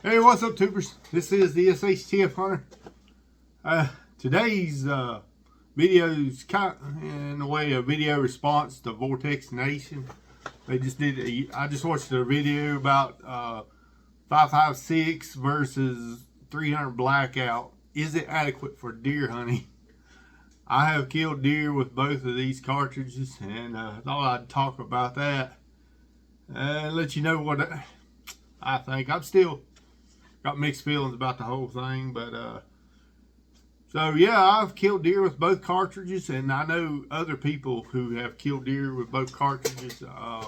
Hey, what's up, tubers? This is the SHTF Hunter. Today's video is kind of, in a way, a video response to Vortex Nation. They just did. I just watched a video about 5.56 versus 300 Blackout. Is it adequate for deer hunting? I have killed deer with both of these cartridges, and I thought I'd talk about that and let you know what I think. I'm still got mixed feelings about the whole thing, but so yeah, I've killed deer with both cartridges, and I know other people who have killed deer with both cartridges. A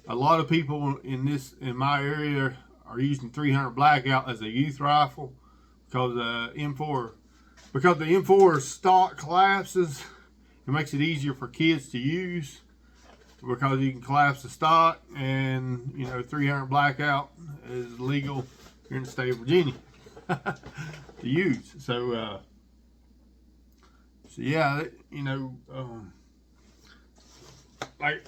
lot of people in my area are using 300 Blackout as a youth rifle because the M4 stock collapses. It makes it easier for kids to use because you can collapse the stock, and 300 Blackout is legal here in the state of Virginia to use. So yeah, like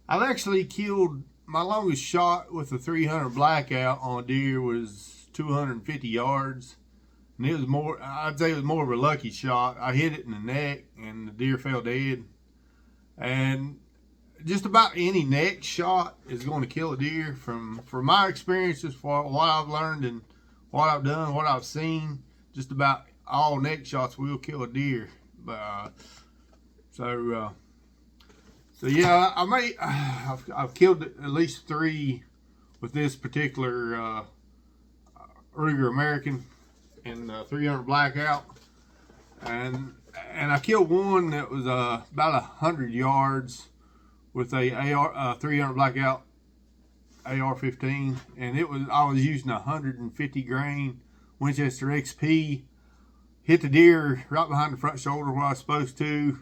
I've actually killed, my longest shot with the 300 Blackout on a deer was 250 yards, and it was more, I'd say it was more of a lucky shot. I hit it in the neck and the deer fell dead. And just about any neck shot is going to kill a deer. From my experiences, for what I've learned and what I've done, what I've seen, just about all neck shots will kill a deer. But so yeah, I've killed at least 3 with this particular Ruger American and 300 Blackout, and I killed one that was about 100 yards with a 300 Blackout AR-15, and I was using 150 grain Winchester XP. Hit the deer right behind the front shoulder where I was supposed to.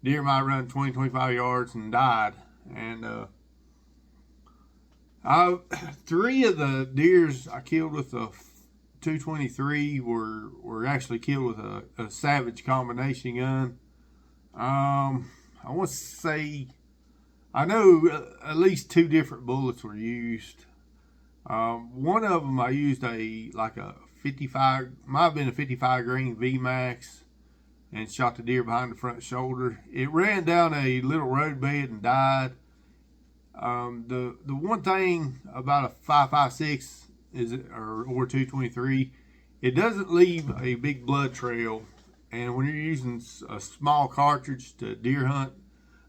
Deer might run 20-25 yards and died. And 3 of the deers I killed with a 223 were actually killed with a Savage combination gun. I want to say, I know at least 2 different bullets were used. One of them I used a 55, might have been a 55 grain VMAX, and shot the deer behind the front shoulder. It ran down a little roadbed and died. The one thing about a 5.56 or 223, it doesn't leave a big blood trail, and when you're using a small cartridge to deer hunt,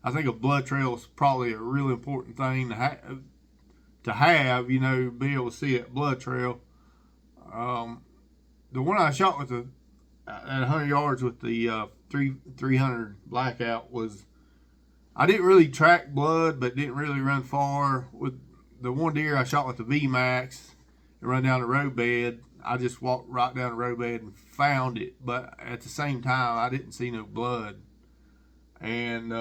I think a blood trail is probably a really important thing to have, be able to see that blood trail. The one I shot with at 100 yards with the 300 Blackout was, I didn't really track blood, but didn't really run far. With the one deer I shot with the VMAX and run down the roadbed, I just walked right down the roadbed and found it, but at the same time I didn't see no blood. And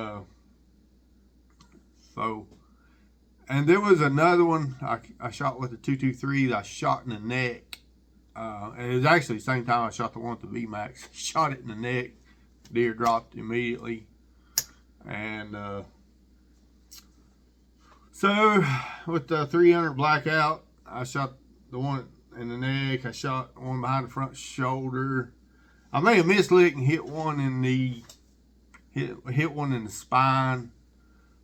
and there was another one I shot with the 223 that I shot in the neck. And it was actually the same time I shot the one with the VMAX. Shot it in the neck. Deer dropped immediately. And so with the 300 Blackout, I shot the one in the neck. I shot one behind the front shoulder. I may have mislicked and hit one in the spine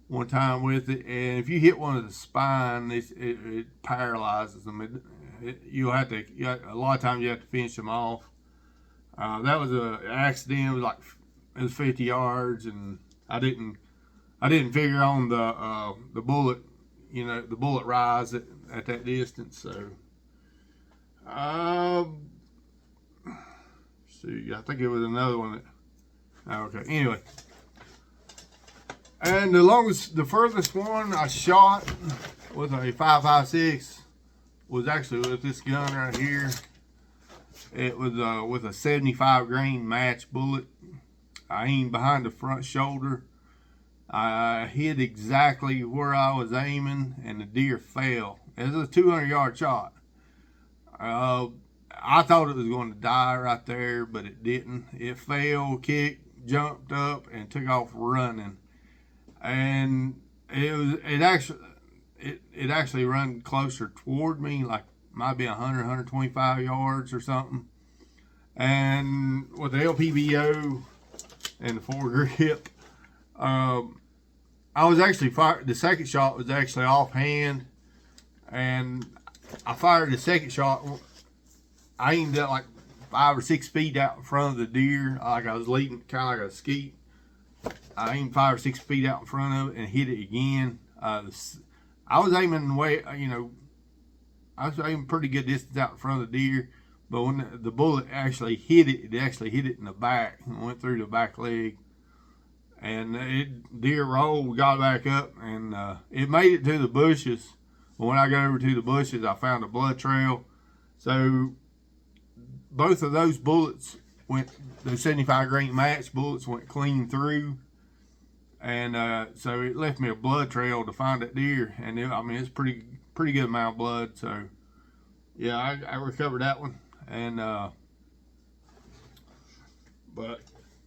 one time with it, and if you hit one of the spine, it paralyzes them. A lot of times you have to finish them off. That was an accident. It was 50 yards, and I didn't figure on the bullet, the bullet rise at that distance. So see, I think it was another one okay. Anyway. And the furthest one I shot with a 5.56 was actually with this gun right here. It was with a 75 grain match bullet. I aimed behind the front shoulder. I hit exactly where I was aiming, and the deer fell. It was a 200 yard shot. I thought it was going to die right there, but it didn't. It fell, kicked, jumped up, and took off running. And it it actually run closer toward me, like might be 100, 125 yards or something. And with the LPBO and the foregrip, I was actually fired. The second shot was actually offhand, and I fired the second shot. I aimed at like 5 or 6 feet out in front of the deer, like I was leading, kind of like a skeet. I aimed 5 or 6 feet out in front of it and hit it again. I was aiming way, I was aiming pretty good distance out in front of the deer, but when the bullet actually hit it, actually hit it in the back and went through the back leg. And deer rolled, got back up, and it made it to the bushes. But when I got over to the bushes, I found a blood trail. So both of those bullets went, those 75 grain match bullets went clean through. And so it left me a blood trail to find that deer. And it's pretty good amount of blood. So yeah, I recovered that one. And but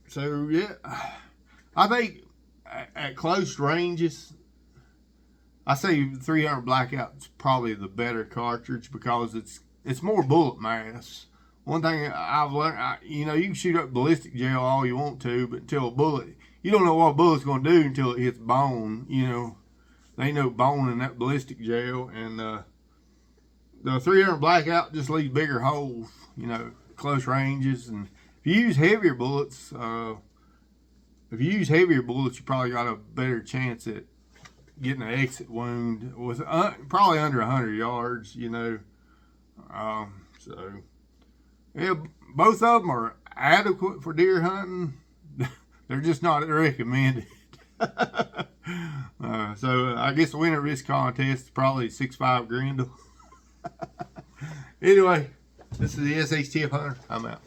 so yeah, I think at close ranges, I say 300 Blackout's probably the better cartridge because it's more bullet mass. One thing I've learned, you can shoot up ballistic gel all you want to, but until a bullet, you don't know what a bullet's going to do until it hits bone. There ain't no bone in that ballistic gel, and the 300 Blackout just leaves bigger holes, close ranges. And if you use heavier bullets, you probably got a better chance at getting an exit wound with probably under 100 yards, So, yeah, both of them are adequate for deer hunting. They're just not recommended. So I guess the winner of this contest is probably 6'5" Grendel. Anyway, this is the SHTF Hunter. I'm out.